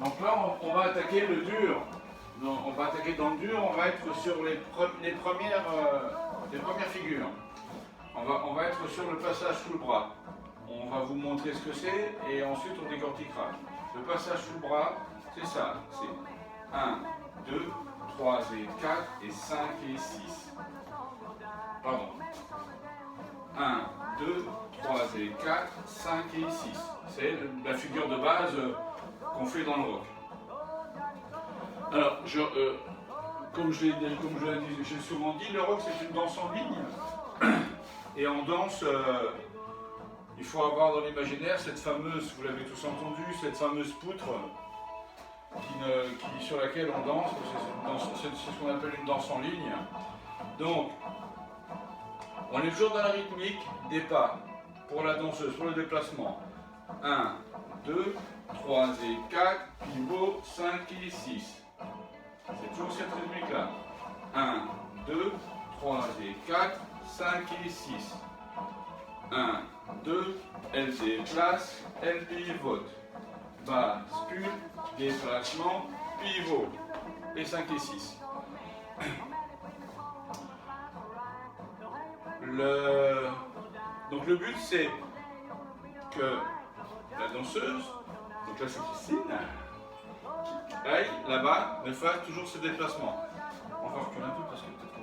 Donc là, on va attaquer le dur. Donc, on va attaquer dans le dur, on va être sur les premières figures. On va être sur le passage sous le bras. On va vous montrer ce que c'est et ensuite on décortiquera. Le passage sous le bras, c'est ça. C'est 1, 2, 3 et 4 et 5 et 6. Pardon. 1, 2, 3 et 4, 5 et 6. C'est la figure de base qu'on fait dans le rock. Alors, comme je l'ai souvent dit, le rock c'est une danse en ligne. Et en danse, il faut avoir dans l'imaginaire cette fameuse, vous l'avez tous entendu, cette fameuse poutre sur laquelle on danse. C'est ce qu'on appelle une danse en ligne. Donc, on est toujours dans la rythmique des pas pour la danseuse, pour le déplacement. 1, 2, 3 et 4, pivot, 5 et 6. C'est toujours cette rythmique-là. 1, 2, 3 et 4, 5 et 6. 1, 2, elle déplace, elle pivote. Bascule, déplacement, pivot. Et 5 et 6. Donc le but c'est que la danseuse, donc là c'est Christine, qui aille là-bas, ne fasse toujours ce déplacement. On va reculer un peu parce que peut-être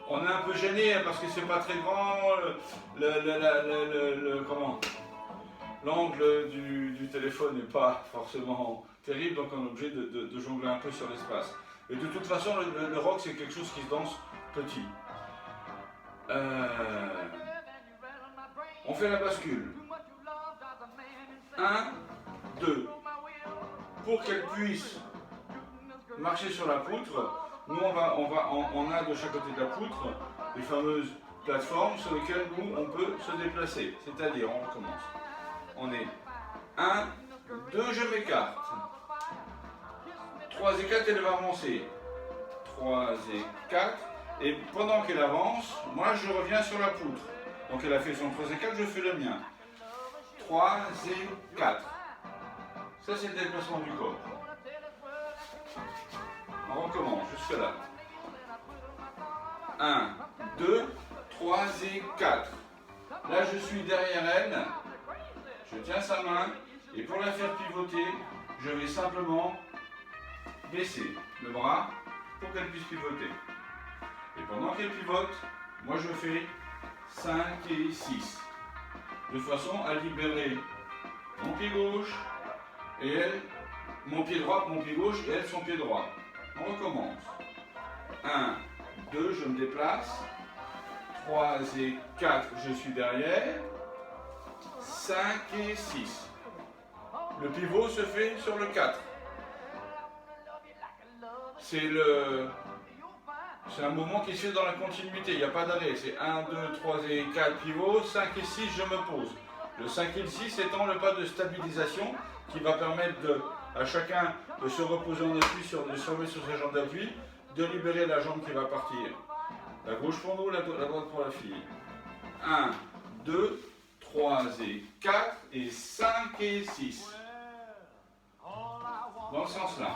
on est un peu gêné parce que c'est pas très grand, l'angle du téléphone n'est pas forcément terrible, donc on est obligé de jongler un peu sur l'espace. Et de toute façon, le rock c'est quelque chose qui se danse petit. On fait la bascule. 1, 2. Pour qu'elle puisse marcher sur la poutre, nous on a de chaque côté de la poutre les fameuses plateformes sur lesquelles nous on peut se déplacer. C'est-à-dire, on recommence. On est 1, 2, je m'écarte. 3 et 4, elle va avancer. 3 et 4. Et pendant qu'elle avance, moi je reviens sur la poutre. Donc elle a fait son 3 et 4, je fais le mien. 3 et 4. Ça c'est le déplacement du corps. On recommence jusque là. 1, 2, 3 et 4. Là je suis derrière elle. Je tiens sa main. Et pour la faire pivoter, je vais simplement baisser le bras pour qu'elle puisse pivoter. Et pendant qu'elle pivote, moi je fais 5 et 6. De façon à libérer mon pied gauche et elle, mon pied droit, mon pied gauche et elle son pied droit. On recommence. 1, 2, je me déplace. 3 et 4, je suis derrière. 5 et 6. Le pivot se fait sur le 4. C'est un mouvement qui se fait dans la continuité, il n'y a pas d'arrêt. C'est 1, 2, 3 et 4 pivots, 5 et 6, je me pose. Le 5 et le 6 étant le pas de stabilisation qui va permettre à chacun de se reposer en appui, de se remettre sur sa jambe d'appui, de libérer la jambe qui va partir. La gauche pour nous, la droite pour la fille. 1, 2, 3 et 4 et 5 et 6. Dans ce sens-là.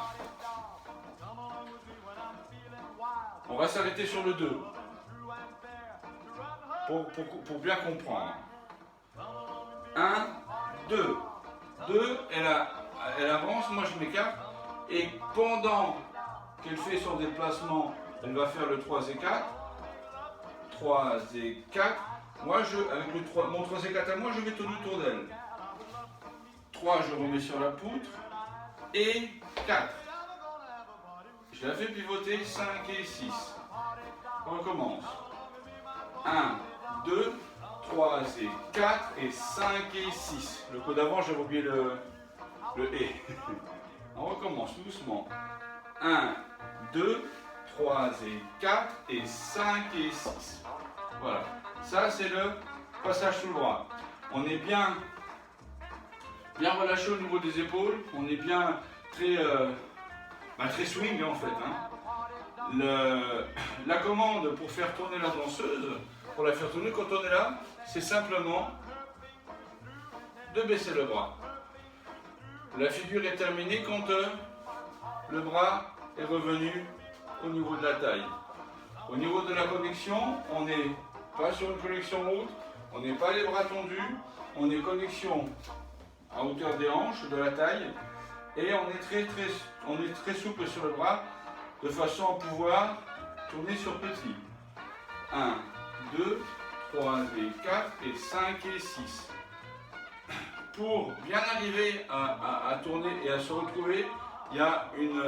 On va s'arrêter sur le 2. Pour bien comprendre. 1, 2. 2, elle avance, moi je m'écarte. Et pendant qu'elle fait son déplacement, elle va faire le 3 et 4. 3 et 4. Moi, avec mon 3 et 4 à moi, je vais tourner autour d'elle. 3, je remets sur la poutre. Et 4. Je la fais pivoter 5 et 6. On recommence. 1, 2, 3 et 4 et 5 et 6. Le coup d'avant, j'avais oublié le et. On recommence doucement. 1, 2, 3 et 4 et 5 et 6. Voilà. Ça, c'est le passage sous le bras. On est bien relâché au niveau des épaules. On est bien très swing en fait. La commande pour faire tourner la danseuse, pour la faire tourner quand on est là, c'est simplement de baisser le bras. La figure est terminée quand le bras est revenu au niveau de la taille. Au niveau de la connexion, on n'est pas sur une connexion haute, on n'est pas les bras tendus, on est connexion à hauteur des hanches, de la taille, et on est très souple sur le bras, de façon à pouvoir tourner sur petit. 1, 2, 3 et 4 et 5 et 6. Pour bien arriver à tourner et à se retrouver, il y a une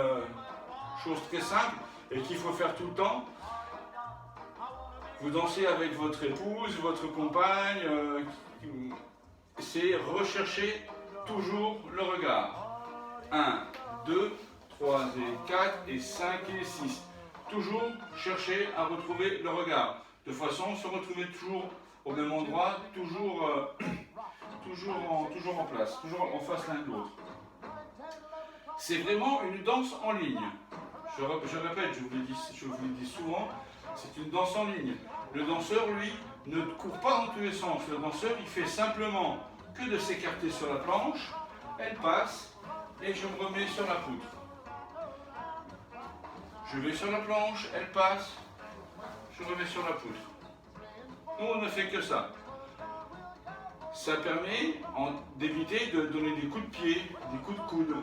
chose très simple et qu'il faut faire tout le temps. Vous dansez avec votre épouse, votre compagne, c'est rechercher toujours le regard. 1, 2, 3 et 4 et 5 et 6. Toujours chercher à retrouver le regard, de façon à se retrouver toujours au même endroit, toujours en place, toujours en face l'un de l'autre. C'est vraiment une danse en ligne. Je répète, je vous le dis souvent, c'est une danse en ligne. Le danseur, lui, ne court pas dans tous les sens. Le danseur, il fait simplement que de s'écarter sur la planche, elle passe, et je me remets sur la poutre. Je vais sur la planche, elle passe, je remets sur la poutre. Nous, on ne fait que ça. Ça permet d'éviter de donner des coups de pied, des coups de coude.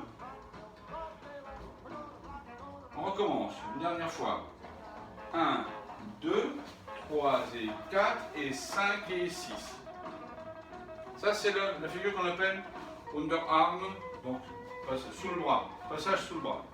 On recommence, une dernière fois. 1, 2, 3 et 4 et 5 et 6. Ça, c'est la figure qu'on appelle underarm, donc sous le bras, passage sous le bras.